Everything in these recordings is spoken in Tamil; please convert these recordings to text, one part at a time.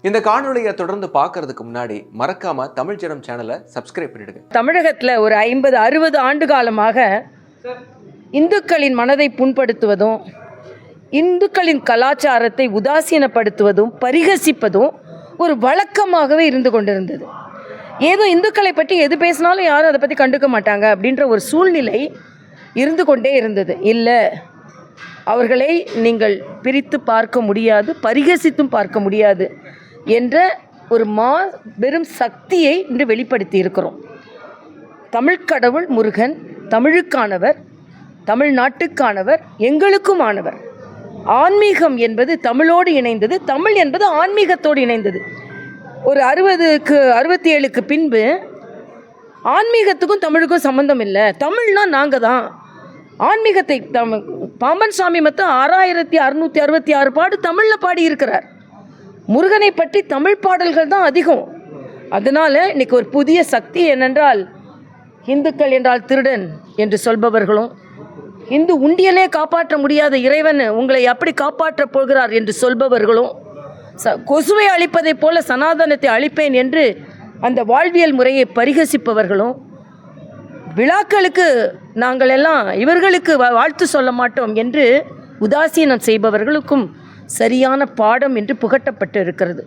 இந்த காணொலியை தொடர்ந்து பார்க்கறதுக்கு முன்னாடி மறக்காம தமிழ் ஜனம் சேனலை சப்ஸ்கிரைப் பண்ணிடுங்க. தமிழகத்தில் ஒரு 50-60 ஆண்டு காலமாக இந்துக்களின் மனதை புண்படுத்துவதும் இந்துக்களின் கலாச்சாரத்தை உதாசீனப்படுத்துவதும் பரிகசிப்பதும் ஒரு வழக்கமாகவே இருந்து கொண்டிருந்தது. ஏதோ இந்துக்களை பற்றி எது பேசினாலும் யாரும் அதை பற்றி கண்டுக்க மாட்டாங்க அப்படின்ற ஒரு சூழ்நிலை இருந்து கொண்டே இருந்தது. இல்லை, அவர்களை நீங்கள் பிரித்து பார்க்க முடியாது, பரிகசித்தும் பார்க்க முடியாது என்ற ஒரு பெரும் சக்தியை இன்று வெளிப்படுத்தி இருக்கிறோம். தமிழ்க்கடவுள் முருகன் தமிழுக்கானவர், தமிழ்நாட்டுக்கானவர், எங்களுக்கும் ஆனவர். ஆன்மீகம் என்பது தமிழோடு இணைந்தது, தமிழ் என்பது ஆன்மீகத்தோடு இணைந்தது. ஒரு 67க்கு பின்பு ஆன்மீகத்துக்கும் தமிழுக்கும் சம்பந்தம் இல்லை, தமிழ்னா நாங்கள் தான். ஆன்மீகத்தை பாம்பன் சாமி மொத்தம் 6666 பாடு தமிழில் பாடி இருக்கிறார். முருகனை பற்றி தமிழ் பாடல்கள் தான் அதிகம். அதனால் இன்றைக்கி ஒரு புதிய சக்தி என்னென்றால், இந்துக்கள் என்றால் திருடன் என்று சொல்பவர்களும், இந்து உண்டியலே காப்பாற்ற முடியாத இறைவன் உங்களை எப்படி காப்பாற்றப் போகிறார் என்று சொல்பவர்களும், கொசுவை அழிப்பதைப் போல சனாதனத்தை அழிப்பேன் என்று அந்த வாழ்வியல் முறையை பரிகசிப்பவர்களும், விழாக்களுக்கு நாங்கள் எல்லாம் இவர்களுக்கு வாழ்த்து சொல்ல மாட்டோம் என்று உதாசீனம் செய்பவர்களுக்கும் சரியான பாடம் என்று புகட்டப்பட்டு இருக்கிறது.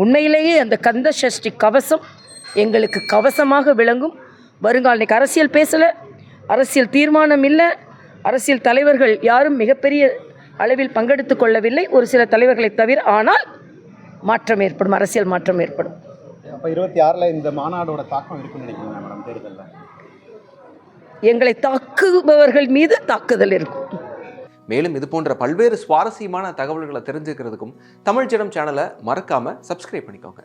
உண்மையிலேயே அந்த கந்த சஷ்டி கவசம் எங்களுக்கு கவசமாக விளங்கும். வருங்கால இன்றைக்கி அரசியல் பேசலை, அரசியல் தீர்மானம் இல்லை, அரசியல் தலைவர்கள் யாரும் மிகப்பெரிய அளவில் பங்கெடுத்து கொள்ளவில்லை, ஒரு சில தலைவர்களை தவிர. ஆனால் மாற்றம் ஏற்படும், அரசியல் மாற்றம் ஏற்படும். அப்போ 26 இந்த மாநாடோட தாக்கம் இருக்குன்னு நினைக்கிறீங்க மேடம் தேர்தலில்? எங்களை தாக்குபவர்கள் மீது தாக்குதல் இருக்கும். மேலும் இது போன்ற பல்வேறு சுவாரஸ்யமான தகவல்களை தெரிஞ்சுக்கிறதுக்கும் தமிழ் ஜனம் சேனலை மறக்காம சப்ஸ்கிரைப் பண்ணிக்கோங்க.